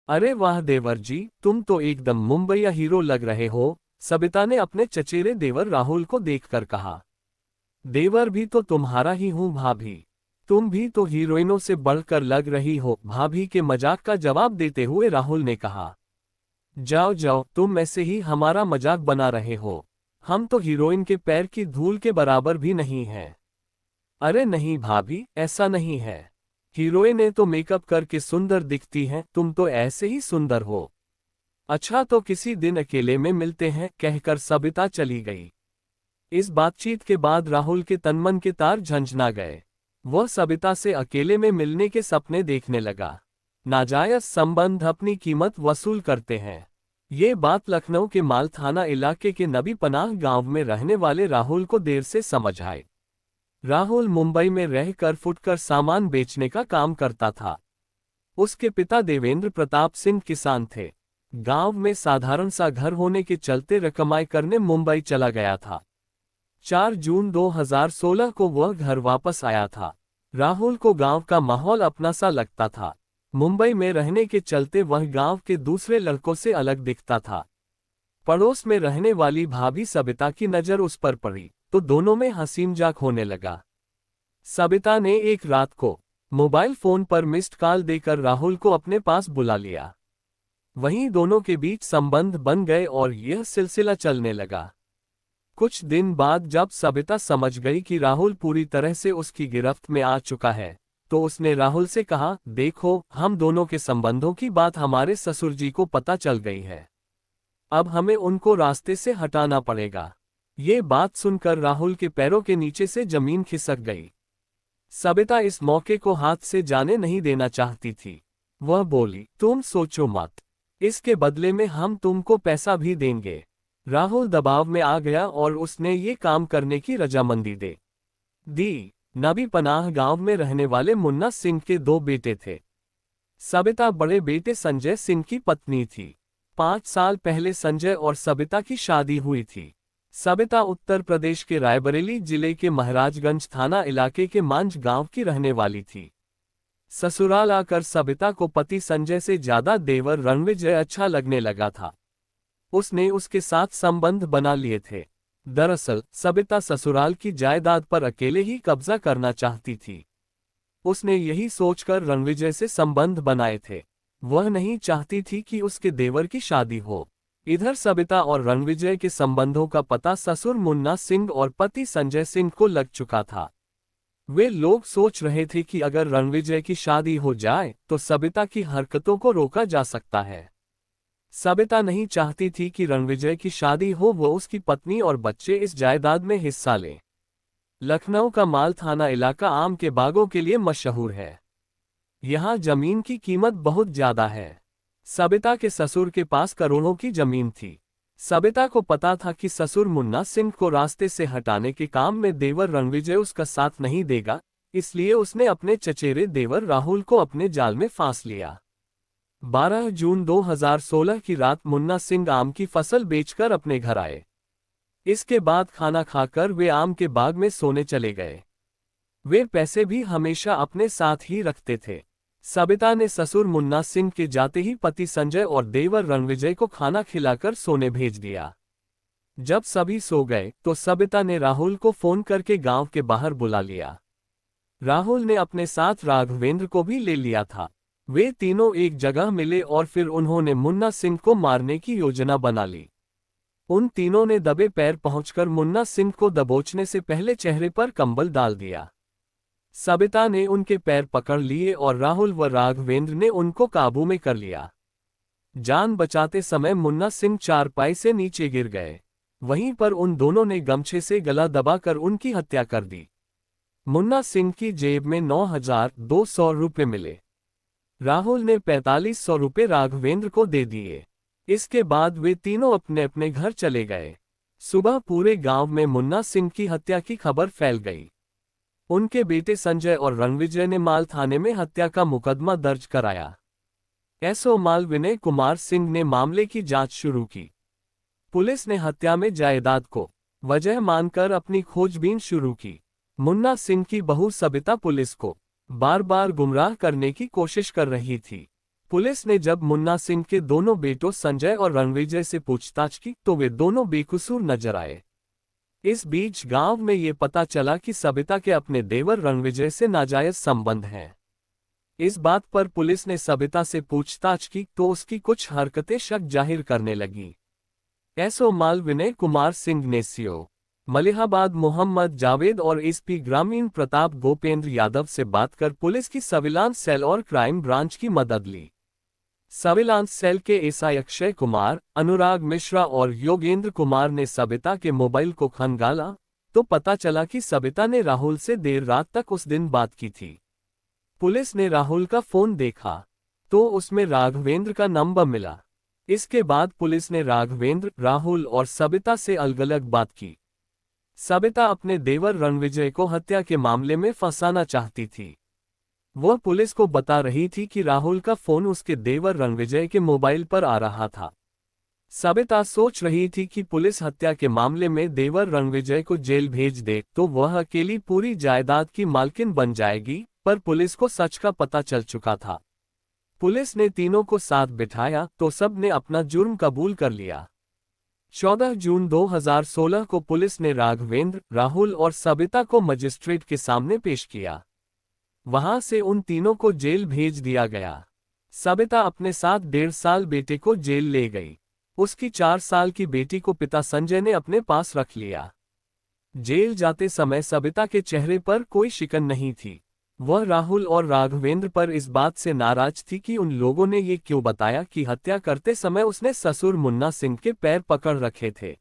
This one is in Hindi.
अरे वाह देवर जी, तुम तो एकदम मुंबईया हीरो लग रहे हो, सबिता ने अपने चचेरे देवर राहुल को देखकर कहा। देवर भी तो तुम्हारा ही हूँ भाभी। तुम भी तो हीरोइनों से बढ़कर लग रही हो, भाभी के मजाक का जवाब देते हुए राहुल ने कहा। जाओ जाओ, तुम ऐसे ही हमारा मजाक बना रहे हो। हम तो हीरोइन के पैर की धूल के बराबर भी नहीं हैं। अरे नहीं भाभी, ऐसा नहीं है। हीरोइनें तो मेकअप करके सुंदर दिखती हैं, तुम तो ऐसे ही सुंदर हो। अच्छा तो किसी दिन अकेले में मिलते हैं, कहकर सबिता चली गई। इस बातचीत के बाद राहुल के तनमन के तार झंझना गए। वह सबिता से अकेले में मिलने के सपने देखने लगा। नाजायज संबंध अपनी कीमत वसूल करते हैं। ये बात लखनऊ के माल थाना इलाके के नबी पनाह गांव में रहने वाले राहुल को देर से समझ आई। राहुल मुंबई में रहकर फुटकर सामान बेचने का काम करता था। उसके पिता देवेंद्र प्रताप सिंह किसान थे। गांव में साधारण सा घर होने के चलते रकमाई करने मुंबई चला गया था। 4 जून 2016 को वह घर वापस आया था। राहुल को गांव का माहौल अपना सा लगता था। मुंबई में रहने के चलते वह गांव के दूसरे लड़कों से अलग दिखता था। पड़ोस में रहने वाली भाभी सबिता की नज़र उस पर पड़ी तो दोनों में हंसी मजाक होने लगा। सबिता ने एक रात को मोबाइल फोन पर मिस्ड कॉल देकर राहुल को अपने पास बुला लिया। वहीं दोनों के बीच संबंध बन गए और यह सिलसिला चलने लगा। कुछ दिन बाद जब सबिता समझ गई कि राहुल पूरी तरह से उसकी गिरफ्त में आ चुका है, तो उसने राहुल से कहा, देखो, हम दोनों के संबंधों की बात हमारे ससुर जी को पता चल गई है। अब हमें उनको रास्ते से हटाना पड़ेगा। ये बात सुनकर राहुल के पैरों के नीचे से जमीन खिसक गई। सबिता इस मौके को हाथ से जाने नहीं देना चाहती थी। वह बोली, तुम सोचो मत, इसके बदले में हम तुमको पैसा भी देंगे। राहुल दबाव में आ गया और उसने ये काम करने की रजामंदी दे दी। नबी पनाह गांव में रहने वाले मुन्ना सिंह के 2 बेटे थे। सबिता बड़े बेटे संजय सिंह की पत्नी थी। 5 साल पहले संजय और सबिता की शादी हुई थी। सबिता उत्तर प्रदेश के रायबरेली जिले के महाराजगंज थाना इलाके के मांझ गांव की रहने वाली थी। ससुराल आकर सबिता को पति संजय से ज्यादा देवर रणविजय अच्छा लगने लगा था। उसने उसके साथ संबंध बना लिए थे। दरअसल सबिता ससुराल की जायदाद पर अकेले ही कब्जा करना चाहती थी। उसने यही सोचकर रणविजय से संबंध बनाए थे। वह नहीं चाहती थी कि उसके देवर की शादी हो। इधर सबिता और रणविजय के संबंधों का पता ससुर मुन्ना सिंह और पति संजय सिंह को लग चुका था। वे लोग सोच रहे थे कि अगर रणविजय की शादी हो जाए तो सबिता की हरकतों को रोका जा सकता है। सबिता नहीं चाहती थी कि रणविजय की शादी हो, वो उसकी पत्नी और बच्चे इस जायदाद में हिस्सा लें। लखनऊ का माल थाना इलाका आम के बागों के लिए मशहूर है। यहाँ जमीन की कीमत बहुत ज्यादा है। सबिता के ससुर के पास करोड़ों की जमीन थी। सबिता को पता था कि ससुर मुन्ना सिंह को रास्ते से हटाने के काम में देवर रणविजय उसका साथ नहीं देगा, इसलिए उसने अपने चचेरे देवर राहुल को अपने जाल में फांस लिया। 12 जून 2016 की रात मुन्ना सिंह आम की फसल बेचकर अपने घर आए। इसके बाद खाना खाकर वे आम के बाग में सोने चले गए। वे पैसे भी हमेशा अपने साथ ही रखते थे। सबिता ने ससुर मुन्ना सिंह के जाते ही पति संजय और देवर रणविजय को खाना खिलाकर सोने भेज दिया। जब सभी सो गए तो सबिता ने राहुल को फोन करके गांव के बाहर बुला लिया। राहुल ने अपने साथ राघवेंद्र को भी ले लिया था। वे तीनों एक जगह मिले और फिर उन्होंने मुन्ना सिंह को मारने की योजना बना ली। उन तीनों ने दबे पैर पहुंचकर मुन्ना सिंह को दबोचने से पहले चेहरे पर कंबल डाल दिया। सबिता ने उनके पैर पकड़ लिए और राहुल व राघवेंद्र ने उनको काबू में कर लिया। जान बचाते समय मुन्ना सिंह चारपाई से नीचे गिर गए। वहीं पर उन दोनों ने गमछे से गला दबाकर उनकी हत्या कर दी। मुन्ना सिंह की जेब में 9,200 रुपये मिले। राहुल ने 4,500 रुपये राघवेंद्र को दे दिए। इसके बाद वे तीनों अपने अपने घर चले गए। सुबह पूरे गांव में मुन्ना सिंह की हत्या की खबर फैल गई। उनके बेटे संजय और रणविजय ने माल थाने में हत्या का मुकदमा दर्ज कराया। एसओ माल विनय कुमार सिंह ने मामले की जांच शुरू की। पुलिस ने हत्या में जायदाद को वजह मानकर अपनी खोजबीन शुरू की। मुन्ना सिंह की बहू सबिता पुलिस को बार बार गुमराह करने की कोशिश कर रही थी। पुलिस ने जब मुन्ना सिंह के दोनों बेटों संजय और रणविजय से पूछताछ की तो वे दोनों बेकसूर नजर आए। इस बीच गांव में ये पता चला कि सबिता के अपने देवर रणविजय से नाजायज संबंध हैं। इस बात पर पुलिस ने सबिता से पूछताछ की तो उसकी कुछ हरकतें शक जाहिर करने लगी। एसओ माल विनय कुमार सिंह ने सीओ मलिहाबाद मोहम्मद जावेद और एसपी ग्रामीण प्रताप गोपेंद्र यादव से बात कर पुलिस की सर्विलांस सेल और क्राइम ब्रांच की मदद ली। सर्विलांस सेल के एसआई अक्षय कुमार, अनुराग मिश्रा और योगेंद्र कुमार ने सबिता के मोबाइल को खंगाला तो पता चला कि सबिता ने राहुल से देर रात तक उस दिन बात की थी। पुलिस ने राहुल का फोन देखा तो उसमें राघवेंद्र का नंबर मिला। इसके बाद पुलिस ने राघवेंद्र, राहुल और सबिता से अलग अलग बात की। सबिता अपने देवर रणविजय को हत्या के मामले में फंसाना चाहती थी। वह पुलिस को बता रही थी कि राहुल का फोन उसके देवर रणविजय के मोबाइल पर आ रहा था। सबिता सोच रही थी कि पुलिस हत्या के मामले में देवर रणविजय को जेल भेज दे तो वह अकेली पूरी जायदाद की मालकिन बन जाएगी, पर पुलिस को सच का पता चल चुका था। पुलिस ने तीनों को साथ बिठाया तो सब ने अपना जुर्म कबूल कर लिया। 14 जून 2016 को पुलिस ने राघवेंद्र, राहुल और सबिता को मजिस्ट्रेट के सामने पेश किया। वहां से उन तीनों को जेल भेज दिया गया। सबिता अपने साथ 1.5 साल बेटे को जेल ले गई। उसकी 4 साल की बेटी को पिता संजय ने अपने पास रख लिया। जेल जाते समय सबिता के चेहरे पर कोई शिकन नहीं थी। वह राहुल और राघवेंद्र पर इस बात से नाराज थी कि उन लोगों ने ये क्यों बताया कि हत्या करते समय उसने ससुर मुन्ना सिंह के पैर पकड़ रखे थे।